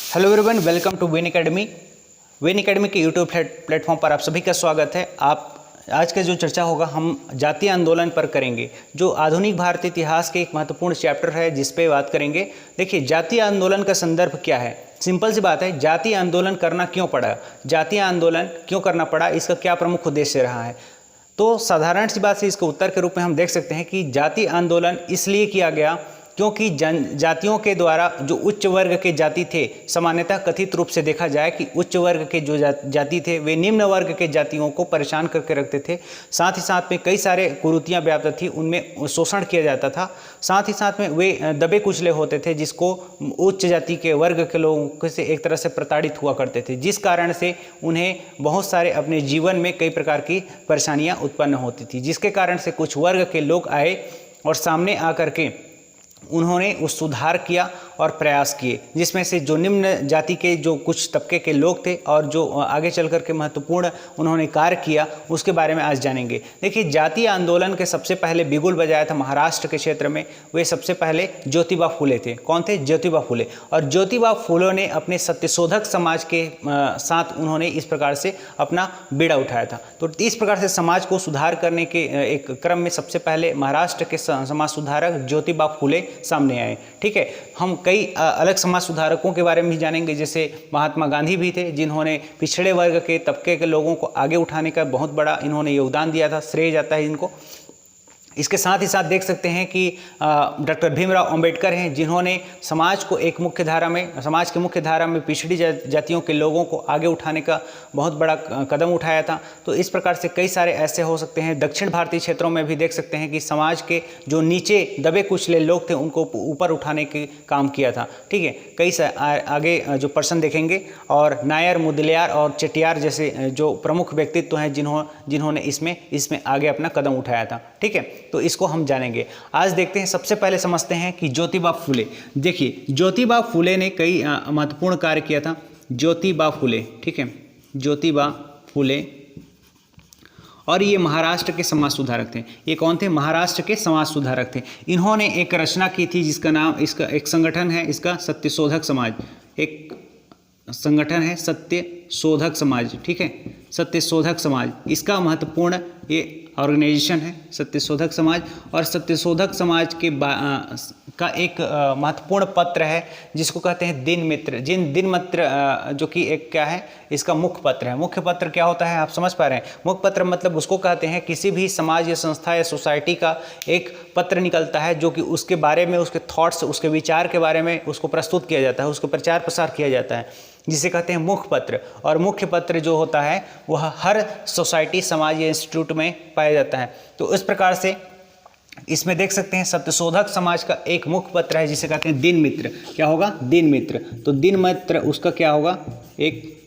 Hello everyone, welcome to Wen academy. Wen academy के YouTube platform पर आप सभी का स्वागत है। आज का जो चर्चा होगा हम जातीय आंदोलन पर करेंगे, जो आधुनिक भारतीय इतिहास के एक महत्वपूर्ण चैप्टर है जिस पे बात करेंगे। देखिए, जातीय आंदोलन का संदर्भ क्या है। सिंपल सी बात है, जातीय आंदोलन करना क्यों पड़ा, जातीय आंदोलन क्यों करना पड़ा, इसका क्या प्रमुख उद्देश्य रहा है। तो साधारण सी बात से इसके उत्तर के रूप में हम देख सकते हैं कि जातीय आंदोलन इसलिए किया गया क्योंकि जातियों के द्वारा जो उच्च वर्ग के जाति थे, सामान्यतः कथित रूप से देखा जाए कि उच्च वर्ग के जो जाति थे वे निम्न वर्ग के जातियों को परेशान करके रखते थे। साथ ही साथ में कई सारे कुरीतियां व्याप्त थी, उनमें शोषण किया जाता था। साथ ही साथ में वे दबे कुचले होते थे, जिसको उच्च जाति के वर्ग के लोगों से एक तरह से प्रताड़ित हुआ करते थे, जिस कारण से उन्हें बहुत सारे अपने जीवन में कई प्रकार की परेशानियाँ उत्पन्न होती थी, जिसके कारण से कुछ वर्ग के लोग आए और सामने आकर के उन्होंने उस सुधार किया और प्रयास किए, जिसमें से जो निम्न जाति के जो कुछ तबके के लोग थे और जो आगे चल कर के महत्वपूर्ण उन्होंने कार्य किया, उसके बारे में आज जानेंगे। देखिए, जातीय आंदोलन के सबसे पहले बिगुल बजाया था महाराष्ट्र के क्षेत्र में, वे सबसे पहले ज्योतिबा फुले थे। कौन थे? ज्योतिबा फुले। और ज्योतिबा फुले ने अपने सत्यशोधक समाज के साथ उन्होंने इस प्रकार से अपना बीड़ा उठाया था। तो इस प्रकार से समाज को सुधार करने के एक क्रम में सबसे पहले महाराष्ट्र के समाज सुधारक ज्योतिबा फुले सामने आए। ठीक है, हम कई अलग समाज सुधारकों के बारे में भी जानेंगे, जैसे महात्मा गांधी भी थे, जिन्होंने पिछड़े वर्ग के तबके के लोगों को आगे उठाने का बहुत बड़ा इन्होंने योगदान दिया था, श्रेय जाता है इनको। इसके साथ ही साथ देख सकते हैं कि डॉक्टर भीमराव अंबेडकर हैं, जिन्होंने समाज को एक मुख्य धारा में, समाज के मुख्य धारा में पिछड़ी जातियों के लोगों को आगे उठाने का बहुत बड़ा कदम उठाया था। तो इस प्रकार से कई सारे ऐसे हो सकते हैं। दक्षिण भारतीय क्षेत्रों में भी देख सकते हैं कि समाज के जो नीचे दबे कुचले लोग थे उनको ऊपर उठाने के काम किया था। ठीक है, कई आगे जो पर्सन देखेंगे, और नायर, मुदलियार और चेटियार जैसे जो प्रमुख व्यक्तित्व हैं जिन्होंने इसमें आगे अपना कदम उठाया था। ठीक है, तो इसको हम जानेंगे। आज देखते हैं, सबसे पहले समझते हैं कि ज्योतिबा फुले। देखिए, ज्योतिबा फुले ने कई महत्वपूर्ण कार्य किया था। ज्योतिबा फुले, ठीक है, ज्योतिबा फुले, और ये महाराष्ट्र के समाज सुधारक थे। ये कौन थे? महाराष्ट्र के समाज सुधारक थे। इन्होंने एक रचना की थी जिसका नाम, इसका एक संगठन है, इसका सत्यशोधक समाज, एक संगठन है सत्यशोधक समाज। ठीक है, सत्यशोधक समाज, इसका महत्वपूर्ण ये ऑर्गेनाइजेशन है सत्यशोधक समाज। और सत्यशोधक समाज के का एक महत्वपूर्ण पत्र है जिसको कहते हैं दिन मित्र। दिन मित्र जो कि एक क्या है, इसका मुख्य पत्र है। मुख्य पत्र क्या होता है, आप समझ पा रहे हैं? मुख्य पत्र मतलब उसको कहते हैं किसी भी समाज या संस्था या सोसाइटी का एक पत्र निकलता है जो कि उसके बारे में, उसके थॉट्स, उसके विचार के बारे में उसको प्रस्तुत किया जाता है, उसको प्रचार प्रसार किया जाता है, जिसे कहते हैं मुख्य पत्र। और मुख्य पत्र जो होता है वह हर सोसाइटी, समाज या इंस्टीट्यूट में पाया जाता है। तो इस प्रकार से इसमें देख सकते हैं सत्यशोधक समाज का एक मुख्य पत्र है जिसे कहते हैं दिन मित्र। क्या होगा? दिन मित्र। तो दिन मित्र उसका क्या होगा? एक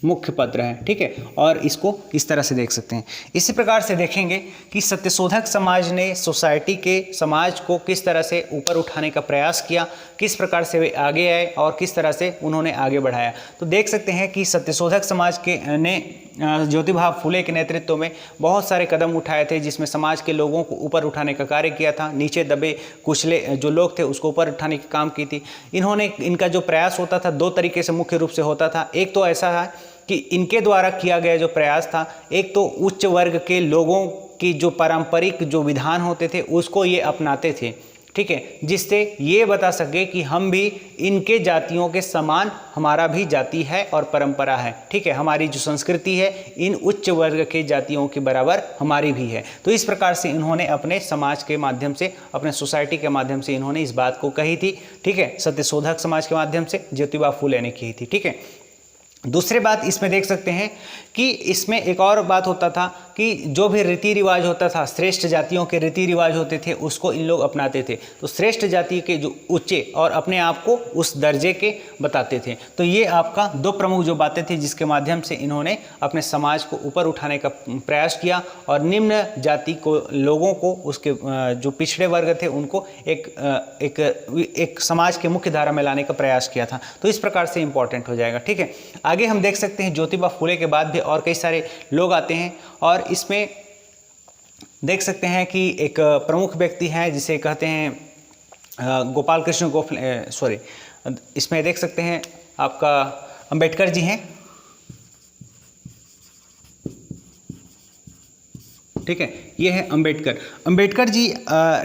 मुख्य पत्र है। ठीक है, और इसको इस तरह से देख सकते हैं। इसी प्रकार से देखेंगे कि सत्यशोधक समाज ने सोसाइटी के, समाज को किस तरह से ऊपर उठाने का प्रयास किया, किस प्रकार से वे आगे आए और किस तरह से उन्होंने आगे बढ़ाया। तो देख सकते हैं कि सत्यशोधक समाज के ने ज्योतिबा फुले के नेतृत्व में बहुत सारे कदम उठाए थे, जिसमें समाज के लोगों को ऊपर उठाने का कार्य किया था। नीचे दबे कुचले जो लोग थे उसको ऊपर उठाने की काम की थी इन्होंने। इनका जो प्रयास होता था दो तरीके से मुख्य रूप से होता था। एक तो ऐसा है कि इनके द्वारा किया गया जो प्रयास था, एक तो उच्च वर्ग के लोगों की जो पारंपरिक जो विधान होते थे उसको ये अपनाते थे। ठीक है, जिससे ये बता सके कि हम भी इनके जातियों के समान, हमारा भी जाति है और परंपरा है। ठीक है, हमारी जो संस्कृति है इन उच्च वर्ग के जातियों के बराबर हमारी भी है। तो इस प्रकार से इन्होंने अपने समाज के माध्यम से, अपने सोसाइटी के माध्यम से इन्होंने इस बात को कही थी। ठीक है, सत्यशोधक समाज के माध्यम से ज्योतिबा फुले ने की थी। ठीक है, दूसरी बात इसमें देख सकते हैं कि इसमें एक और बात होता था कि जो भी रीति रिवाज होता था, श्रेष्ठ जातियों के रीति रिवाज होते थे उसको इन लोग अपनाते थे। तो श्रेष्ठ जाति के जो ऊंचे और अपने आप को उस दर्जे के बताते थे। तो ये आपका दो प्रमुख जो बातें थी जिसके माध्यम से इन्होंने अपने समाज को ऊपर उठाने का प्रयास किया और निम्न जाति को, लोगों को, उसके जो पिछड़े वर्ग थे उनको एक समाज के मुख्य धारा में लाने का प्रयास किया था। तो इस प्रकार से इंपॉर्टेंट हो जाएगा। ठीक है, आगे हम देख सकते हैं ज्योतिबा फुले के बाद भी और कई सारे लोग आते हैं और इसमें देख सकते हैं कि एक प्रमुख व्यक्ति है जिसे कहते हैं गोपाल कृष्ण गोखले, सॉरी, इसमें देख सकते हैं आपका अंबेडकर जी हैं, ठीक है, ये है अंबेडकर। अंबेडकर जी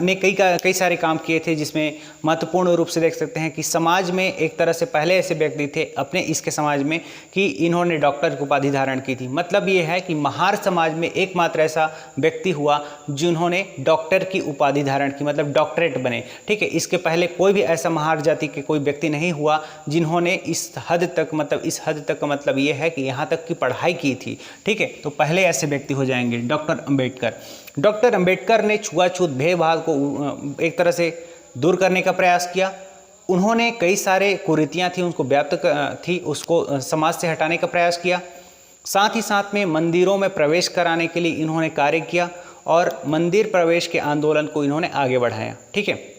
ने कई सारे काम किए थे, जिसमें महत्वपूर्ण रूप से देख सकते हैं कि समाज में एक तरह से पहले ऐसे व्यक्ति थे अपने इसके समाज में कि इन्होंने डॉक्टर की उपाधि धारण की थी। मतलब ये है कि महार समाज में एकमात्र ऐसा व्यक्ति हुआ जिन्होंने डॉक्टर की उपाधि धारण की, मतलब डॉक्टरेट बने, ठीक है। इसके पहले कोई भी ऐसा महार जाति के कोई व्यक्ति नहीं हुआ जिन्होंने इस हद तक का मतलब ये है कि यहाँ तक की पढ़ाई की थी, ठीक है। तो पहले ऐसे व्यक्ति हो जाएंगे डॉक्टर अंबेडकर ने छुआछूत भेदभाव को एक तरह से दूर करने का प्रयास किया। उन्होंने कई सारे कुरीतियाँ थी उनको उसको समाज से हटाने का प्रयास किया। साथ ही साथ में मंदिरों में प्रवेश कराने के लिए इन्होंने कार्य किया और मंदिर प्रवेश के आंदोलन को इन्होंने आगे बढ़ाया, ठीक है।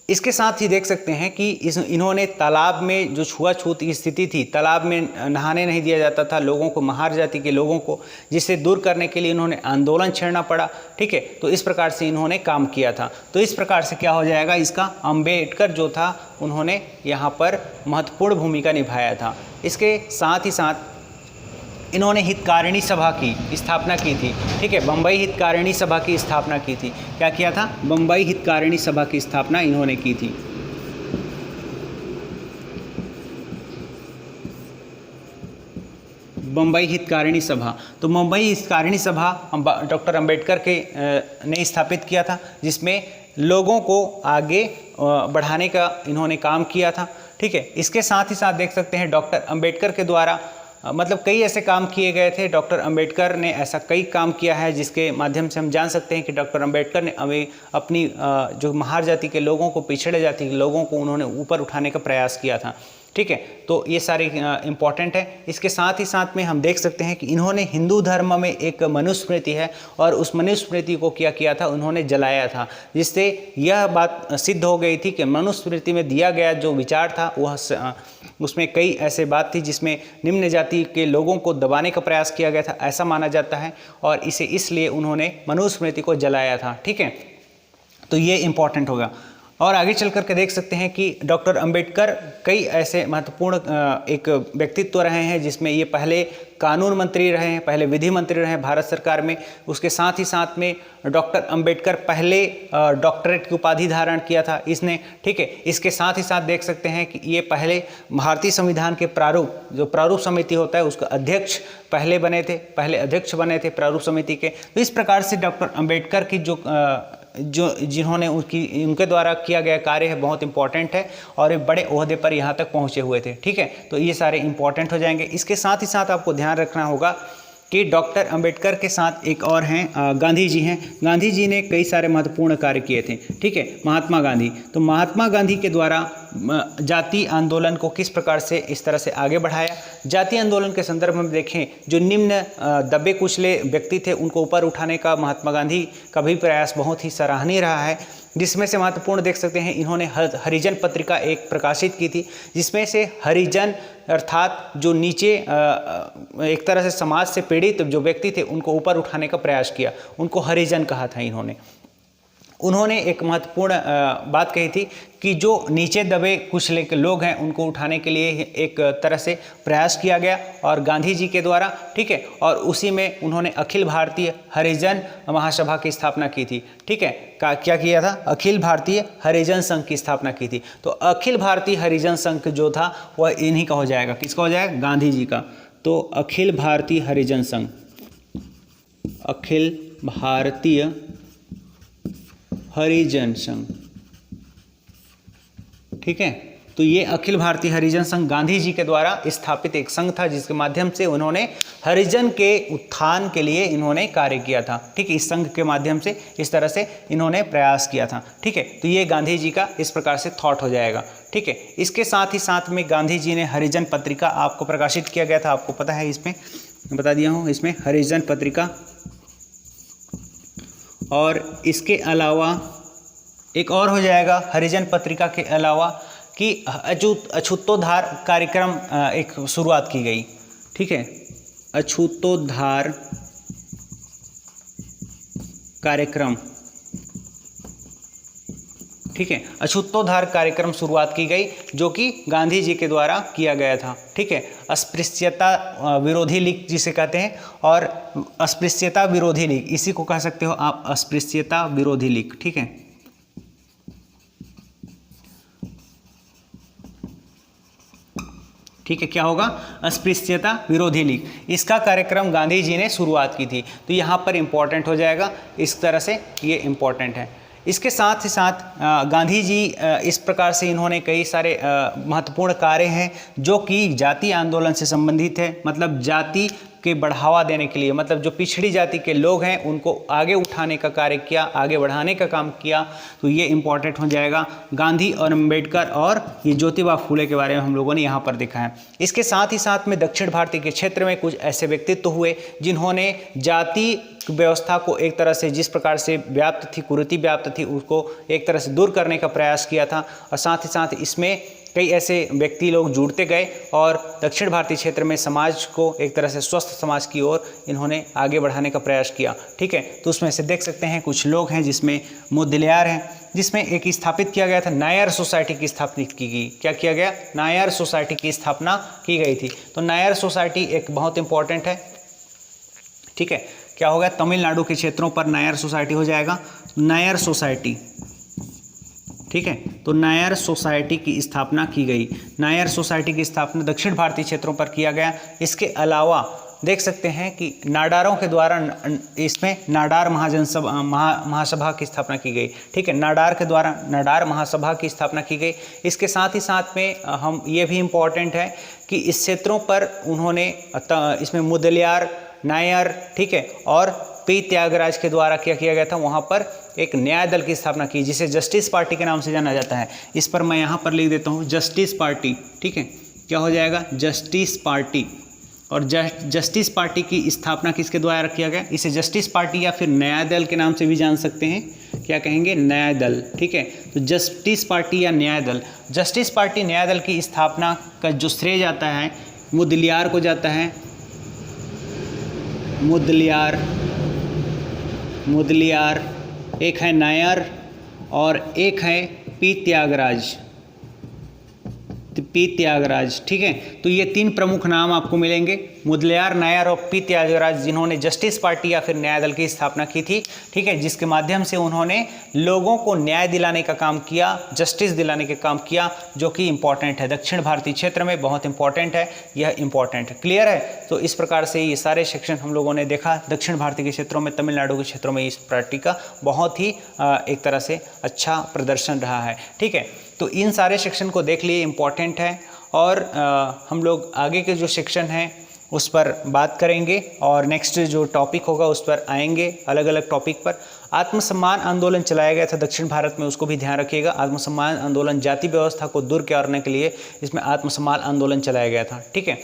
इसके साथ ही देख सकते हैं कि इन्होंने तालाब में जो छुआछूत की स्थिति थी, तालाब में नहाने नहीं दिया जाता था लोगों को, महार जाति के लोगों को, जिसे दूर करने के लिए इन्होंने आंदोलन छेड़ना पड़ा, ठीक है। तो इस प्रकार से इन्होंने काम किया था। तो इस प्रकार से क्या हो जाएगा, इसका अंबेडकर जो था उन्होंने यहाँ पर महत्वपूर्ण भूमिका निभाया था। इसके साथ ही साथ इन्होंने हितकारिणी सभा की स्थापना की थी, ठीक है। बम्बई हितकारिणी सभा की स्थापना की थी। क्या किया था, बम्बई हितकारिणी सभा की स्थापना इन्होंने की थी। बम्बई हितकारिणी सभा, तो मुंबई हितकारिणी सभा डॉक्टर अंबेडकर के ने स्थापित किया था, जिसमें लोगों को आगे बढ़ाने का इन्होंने काम किया था, ठीक है। इसके साथ ही साथ देख सकते हैं डॉक्टर अंबेडकर के द्वारा मतलब कई ऐसे काम किए गए थे। डॉक्टर अंबेडकर ने ऐसा कई काम किया है जिसके माध्यम से हम जान सकते हैं कि डॉक्टर अंबेडकर ने अपनी जो महार जाति के लोगों को, पिछड़े जाति के लोगों को उन्होंने ऊपर उठाने का प्रयास किया था, ठीक है। तो ये सारे इम्पॉर्टेंट है। इसके साथ ही साथ में हम देख सकते हैं कि इन्होंने हिंदू धर्म में एक मनुस्मृति है और उस मनुस्मृति को क्या किया था, उन्होंने जलाया था, जिससे यह बात सिद्ध हो गई थी कि मनुस्मृति में दिया गया जो विचार था वह उसमें कई ऐसे बात थी जिसमें निम्न जाति के लोगों को दबाने का प्रयास किया गया था, ऐसा माना जाता है, और इसे इसलिए उन्होंने मनुस्मृति को जलाया था, ठीक है। तो ये इम्पॉर्टेंट होगा। और आगे चल करके देख सकते हैं कि डॉक्टर अंबेडकर कई ऐसे महत्वपूर्ण एक व्यक्तित्व रहे हैं, जिसमें ये पहले कानून मंत्री रहे हैं, पहले विधि मंत्री रहे हैं भारत सरकार में। उसके साथ ही साथ में डॉक्टर अंबेडकर पहले डॉक्टरेट की उपाधि धारण किया था इसने, ठीक है। इसके साथ ही साथ देख सकते हैं कि ये पहले भारतीय संविधान के प्रारूप समिति होता है उसका अध्यक्ष पहले अध्यक्ष बने थे प्रारूप समिति के। तो इस प्रकार से डॉक्टर अंबेडकर की जिन्होंने उनके द्वारा किया गया कार्य है बहुत इंपॉर्टेंट है और एक बड़े ओहदे पर यहाँ तक पहुँचे हुए थे, ठीक है। तो ये सारे इंपॉर्टेंट हो जाएंगे। इसके साथ ही साथ आपको ध्यान रखना होगा कि डॉक्टर अंबेडकर के साथ एक और हैं गांधी जी हैं। गांधी जी ने कई सारे महत्वपूर्ण कार्य किए थे, ठीक है। महात्मा गांधी, तो महात्मा गांधी के द्वारा जाति आंदोलन को किस प्रकार से इस तरह से आगे बढ़ाया। जाति आंदोलन के संदर्भ में देखें, जो निम्न दबे कुचले व्यक्ति थे उनको ऊपर उठाने का महात्मा गांधी का भी प्रयास बहुत ही सराहनीय रहा है, जिसमें से महत्वपूर्ण देख सकते हैं इन्होंने हरिजन पत्रिका एक प्रकाशित की थी, जिसमें से हरिजन अर्थात जो नीचे एक तरह से समाज से पीड़ित जो व्यक्ति थे उनको ऊपर उठाने का प्रयास किया, उनको हरिजन कहा था उन्होंने एक महत्वपूर्ण बात कही थी कि जो नीचे दबे कुचले के लोग हैं उनको उठाने के लिए एक तरह से प्रयास किया गया और गांधी जी के द्वारा, ठीक है। और उसी में उन्होंने अखिल भारतीय हरिजन महासभा की स्थापना की थी, ठीक है। क्या किया था, अखिल भारतीय हरिजन संघ की स्थापना की थी। तो अखिल भारतीय हरिजन संघ जो था वह इन्हीं का हो जाएगा, किसका हो जाएगा, गांधी जी का। तो अखिल भारतीय हरिजन संघ, अखिल भारतीय हरिजन संघ, ठीक है। तो ये अखिल भारतीय हरिजन संघ गांधी जी के द्वारा स्थापित एक संघ था, जिसके माध्यम से उन्होंने हरिजन के उत्थान के लिए इन्होंने कार्य किया था, ठीक है। इस संघ के माध्यम से इस तरह से इन्होंने प्रयास किया था, ठीक है। तो ये गांधी जी का इस प्रकार से थॉट हो जाएगा, ठीक है। इसके साथ ही साथ में गांधी जी ने हरिजन पत्रिका आपको प्रकाशित किया गया था, आपको पता है, इसमें बता दिया हूँ, इसमें हरिजन पत्रिका। और इसके अलावा एक और हो जाएगा हरिजन पत्रिका के अलावा कि अछूतोद्धार कार्यक्रम एक शुरुआत की गई, ठीक है। अछूतोद्धार कार्यक्रम ठीक है, अछूतोद्धार कार्यक्रम शुरुआत की गई जो कि गांधी जी के द्वारा किया गया था। ठीक है, अस्पृश्यता विरोधी लीग जिसे कहते हैं, और अस्पृश्यता विरोधी लीग, इसी को कह सकते हो आप अस्पृश्यता विरोधी लीग। ठीक है, ठीक है, क्या होगा? अस्पृश्यता विरोधी लीग, इसका कार्यक्रम गांधी जी ने शुरुआत की थी। तो यहाँ पर इम्पोर्टेंट हो जाएगा, इस तरह से ये इम्पोर्टेंट है। इसके साथ ही साथ गांधी जी इस प्रकार से इन्होंने कई सारे महत्वपूर्ण कार्य हैं जो कि जातीय आंदोलन से संबंधित है, मतलब जाति के बढ़ावा देने के लिए, मतलब जो पिछड़ी जाति के लोग हैं उनको आगे उठाने का कार्य किया, आगे बढ़ाने का काम किया। तो ये इम्पॉर्टेंट हो जाएगा। गांधी और अम्बेडकर और ये ज्योतिबा फूले के बारे में हम लोगों ने यहाँ पर देखा है। इसके साथ ही साथ में दक्षिण भारत के क्षेत्र में कुछ ऐसे व्यक्तित्व हुए जिन्होंने जाति व्यवस्था को एक तरह से, जिस प्रकार से व्याप्त थी, कुरीति व्याप्त थी, उसको एक तरह से दूर करने का प्रयास किया था। और साथ ही साथ इसमें कई ऐसे व्यक्ति लोग जुड़ते गए और दक्षिण भारतीय क्षेत्र में समाज को एक तरह से स्वस्थ समाज की ओर इन्होंने आगे बढ़ाने का प्रयास किया। ठीक है, तो उसमें से देख सकते हैं कुछ लोग हैं जिसमें मुदलियार हैं, जिसमें एक स्थापित किया गया था नायर सोसाइटी की स्थापना की गई। क्या किया गया? नायर सोसाइटी की स्थापना की गई थी। तो नायर सोसाइटी एक बहुत इंपॉर्टेंट है। ठीक है, क्या होगा? तमिलनाडु के क्षेत्रों पर नायर सोसाइटी हो जाएगा, नायर सोसाइटी। ठीक है, तो नायर सोसाइटी की स्थापना की गई। नायर सोसाइटी की स्थापना दक्षिण भारतीय क्षेत्रों पर किया गया। इसके अलावा देख सकते हैं कि नाडारों के द्वारा इसमें नाडार महासभा की स्थापना की गई। ठीक है, नाडार के द्वारा नाडार महासभा की स्थापना की गई। इसके साथ ही साथ में हम ये भी इम्पोर्टेंट है कि इस क्षेत्रों पर उन्होंने इसमें मुदलियार, नायर, ठीक है, और पी त्यागराज के द्वारा क्या किया गया था, वहाँ पर एक न्याय दल की स्थापना की जिसे जस्टिस पार्टी के नाम से जाना जाता है। इस पर मैं यहाँ पर लिख देता हूँ जस्टिस पार्टी। ठीक है, क्या हो जाएगा? Justice party. और जस्टिस पार्टी की स्थापना किसके द्वारा किया गया? इसे जस्टिस पार्टी या फिर न्याय दल के नाम से भी जान सकते हैं। क्या कहेंगे? न्याय दल। ठीक है, तो जस्टिस पार्टी या न्याय दल, जस्टिस पार्टी न्याय दल की स्थापना का जो श्रेय जाता है मुदलियार को जाता है। मुदलियार, एक है नायर और एक है पी त्यागराज। ठीक है, तो ये तीन प्रमुख नाम आपको मिलेंगे, मुदलियार, नायर और पी त्यागराज, जिन्होंने जस्टिस पार्टी या फिर न्याय दल की स्थापना की थी। ठीक है, जिसके माध्यम से उन्होंने लोगों को न्याय दिलाने का काम किया, जस्टिस दिलाने का काम किया, जो कि इंपॉर्टेंट है दक्षिण भारतीय क्षेत्र में, बहुत इंपॉर्टेंट है, यह इंपॉर्टेंट है। क्लियर है? तो इस प्रकार से ये सारे सेक्शन हम लोगों ने देखा दक्षिण भारतीय के क्षेत्रों में, तमिलनाडु के क्षेत्रों में इस पार्टी का बहुत ही एक तरह से अच्छा प्रदर्शन रहा है। ठीक है, तो इन सारे सेक्शन को देख लिए, इम्पॉर्टेंट है। और हम लोग आगे के जो सेक्शन हैं उस पर बात करेंगे और नेक्स्ट जो टॉपिक होगा उस पर आएंगे, अलग अलग टॉपिक पर। आत्मसम्मान आंदोलन चलाया गया था दक्षिण भारत में, उसको भी ध्यान रखिएगा। आत्मसम्मान आंदोलन, जाति व्यवस्था को दूर करने के लिए इसमें आत्मसम्मान आंदोलन चलाया गया था। ठीक है,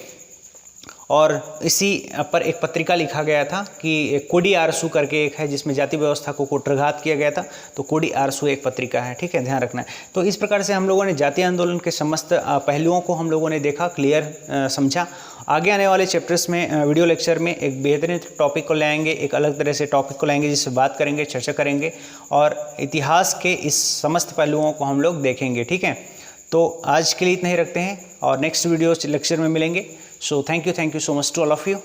और इसी पर एक पत्रिका लिखा गया था कि कोडी आरसू करके एक है जिसमें जाति व्यवस्था को कुठाराघात किया गया था। तो कोडी आरसू एक पत्रिका है। ठीक है, ध्यान रखना है। तो इस प्रकार से हम लोगों ने जातीय आंदोलन के समस्त पहलुओं को हम लोगों ने देखा, क्लियर समझा। आगे आने वाले चैप्टर्स में वीडियो लेक्चर में एक बेहतरीन टॉपिक को लाएंगे, एक अलग तरह से टॉपिक को लाएंगे जिससे बात करेंगे, चर्चा करेंगे और इतिहास के इस समस्त पहलुओं को हम लोग देखेंगे। ठीक है, तो आज के लिए इतना ही रखते हैं और नेक्स्ट वीडियो लेक्चर में मिलेंगे। So thank you so much to all of you.